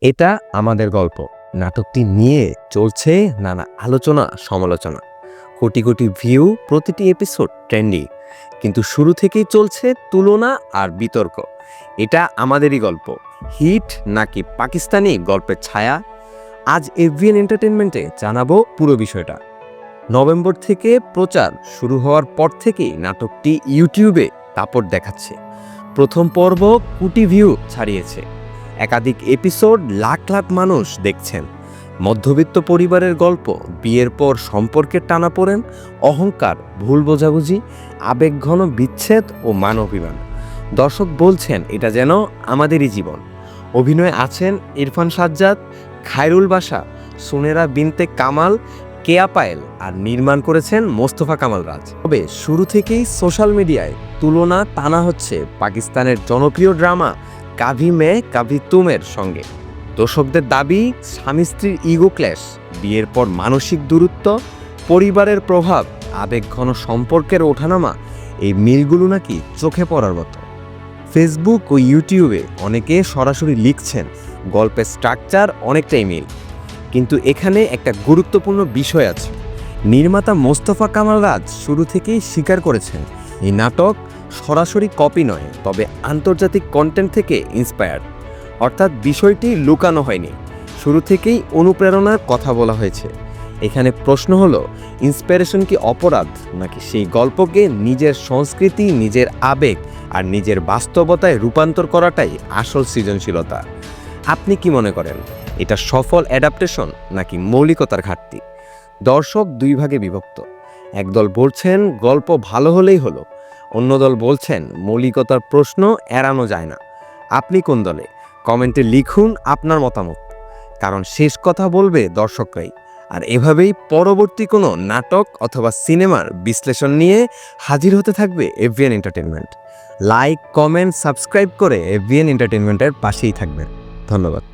এটা আমাদের গল্প নাটকটি নিয়ে চলছে নানা আলোচনা সমালোচনা, কোটি কোটি ভিউ, প্রতিটি এপিসোড ট্রেন্ডি, কিন্তু শুরু থেকেই চলছে তুলনা আর বিতর্ক। এটা আমাদেরই গল্প, হিট নাকি পাকিস্তানি গল্পের ছায়া? আজ এভিএন এন্টারটেনমেন্টে জানাবো পুরো বিষয়টা। নভেম্বর থেকে প্রচার শুরু হওয়ার পর থেকেই নাটকটি ইউটিউবে দাপট দেখাচ্ছে। প্রথম পর্ব কোটি ভিউ ছাড়িয়েছে, একাধিক এপিসোড লাখ লাখ মানুষ দেখছেন। মধ্যবিত্ত পরিবারের গল্প, বিয়ের পর সম্পর্কের টানাপোড়েন, অহংকার, ভুল বোঝাবুঝি, আবেগঘন বিচ্ছেদ ও মান অভিমান। দর্শক বলছেন এটা যেন আমাদেরই জীবন। অভিনয়ে আছেন ইরফান সাজ্জাদ, খায়রুল বাশা, সুনেরা বিনতে কামাল, কেয়া পায়েল, আর নির্মাণ করেছেন মোস্তফা কামাল রাজ। তবে শুরু থেকেই সোশ্যাল মিডিয়ায় তুলনা টানা হচ্ছে পাকিস্তানের জনপ্রিয় ড্রামা কাভি মে কাভি তুমের সঙ্গে। দর্শকদের দাবি, স্বামী স্ত্রীর ইগো ক্ল্যাশ, বিয়ের পর মানসিক দূরত্ব, পরিবারের প্রভাব, আবেগঘন সম্পর্কের ওঠানামা, এই মিলগুলো নাকি চোখে পড়ার মতো। ফেসবুক ও ইউটিউবে অনেকে সরাসরি লিখছেন গল্পের স্ট্রাকচার অনেকটাই মিল, কিন্তু এখানে একটা গুরুত্বপূর্ণ বিষয় আছে। নির্মাতা মোস্তফা কামাল রাজ শুরু থেকেই স্বীকার করেছেন এই নাটক সরাসরি কপি নয়, তবে আন্তর্জাতিক কন্টেন্ট থেকে ইন্সপায়ার্ড। অর্থাৎ বিষয়টি লুকানো হয়নি, শুরু থেকেই অনুপ্রেরণার কথা বলা হয়েছে। এখানে প্রশ্ন হলো, ইন্সপিরেশন কি অপরাধ, নাকি সেই গল্পকে নিজের সংস্কৃতি, নিজের আবেগ আর নিজের বাস্তবতায় রূপান্তর করাটাই আসল সৃজনশীলতা? আপনি কি মনে করেন, এটা সফল অ্যাডাপ্টেশন নাকি মৌলিকতার ঘাটতি? দর্শক দুই ভাগে বিভক্ত। একদল বলছেন গল্প ভালো হলেই হলো, অন্য দল বলছেন মৌলিকতার প্রশ্ন এড়ানো যায় না। আপনি কোন দলে? কমেন্টে লিখুন আপনার মতামত, কারণ শেষ কথা বলবে দর্শকরাই। আর এভাবেই পরবর্তী কোনো নাটক অথবা সিনেমার বিশ্লেষণ নিয়ে হাজির হতে থাকবে AVN entertainment. Like, comment, subscribe করে এভিএন এন্টারটেনমেন্টের পাশেই থাকবেন। ধন্যবাদ।